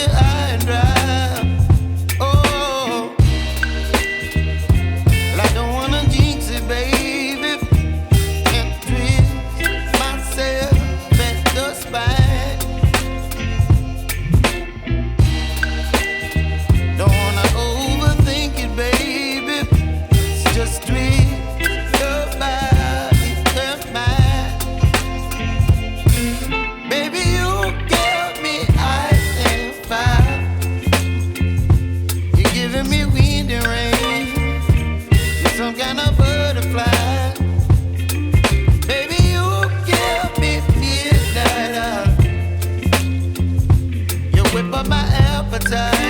high and dry. Oh, well, I don't wanna jinx it, baby, and twist myself at the spine. Don't wanna overthink it, baby. It's just twist your body and mine. Baby, you give me ice and fire. You're giving me wind and rain. You're some kind of butterfly. Baby, you give me midnight. You whip up my appetite.